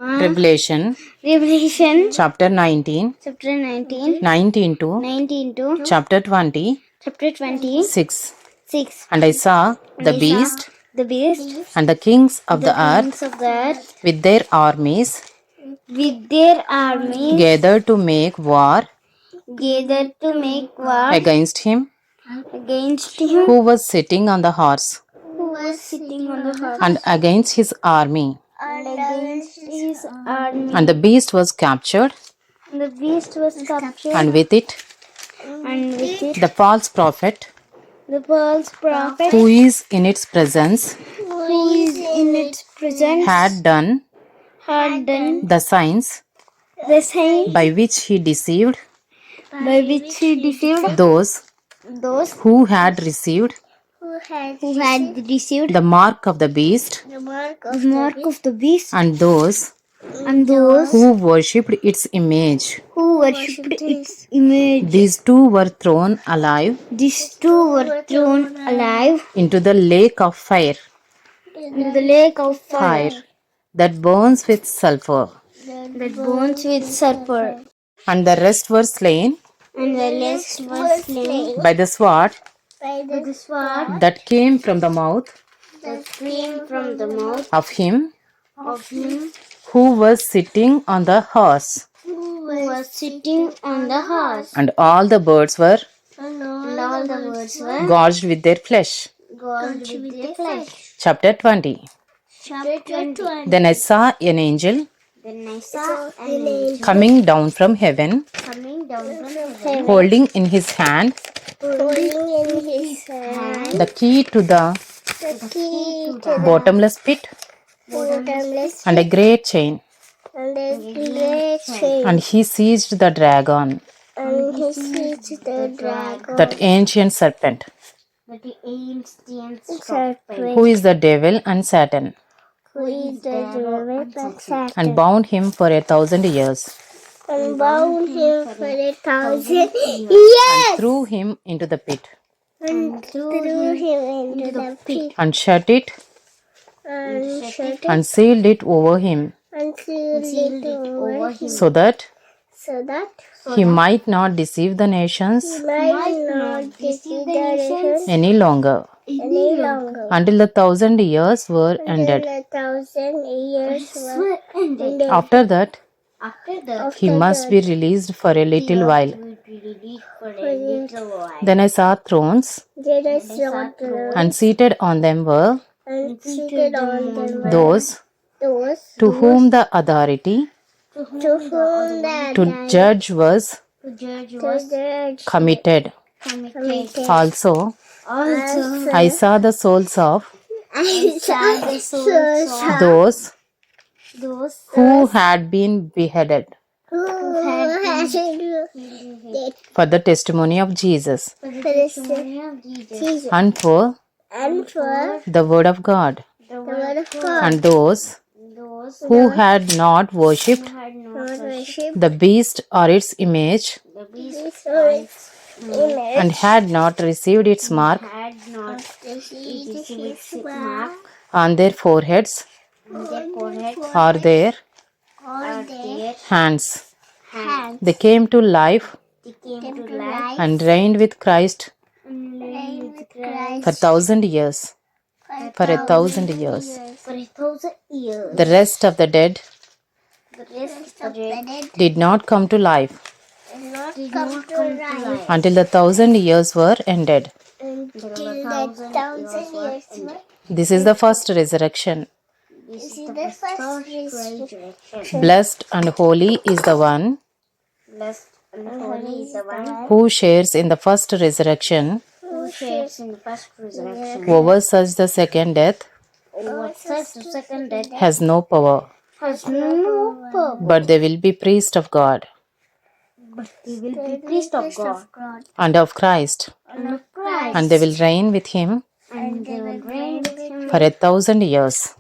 Revelation chapter 19 to chapter 26. And I saw the beast and the kings of the earth with their armies gathered to make war against him who was sitting on the horse and against his army. And the beast was captured, and with it the false prophet who is in its presence had done the signs by which he deceived those who had received the mark of the beast and those who worshipped its image. These two were thrown alive into the lake of fire that burns with sulfur. And the rest were slain by the sword that came from the mouth of him who was sitting on the horse. And all the birds were gorged with their flesh. Chapter 20. Then I saw an angel coming down from heaven, holding in his hand the key to the bottomless pit and a great chain. And he seized the dragon, that ancient serpent, who is the devil and Satan, and bound him for 1,000 years. And threw him into the pit. And shut it and sealed it over him, so that he might not deceive the nations any longer until the 1,000 years were ended. After that, he must be released for a little while. Then I saw thrones, and seated on them were those to whom the authority to judge was committed. Also, I saw the souls of those who had been beheaded for the testimony of Jesus and for the word of God. And those who had not worshipped the beast or its image and had not received its mark on their foreheads or their hands. They came to life and reigned with Christ for 1,000 years. For 1,000 years. The rest of the dead did not come to life until the 1,000 years were ended. This is the first resurrection. Blessed and holy is the one who shares in the first resurrection. Over such the second death has no power, but they will be priests of God and of Christ, and they will reign with him for 1,000 years.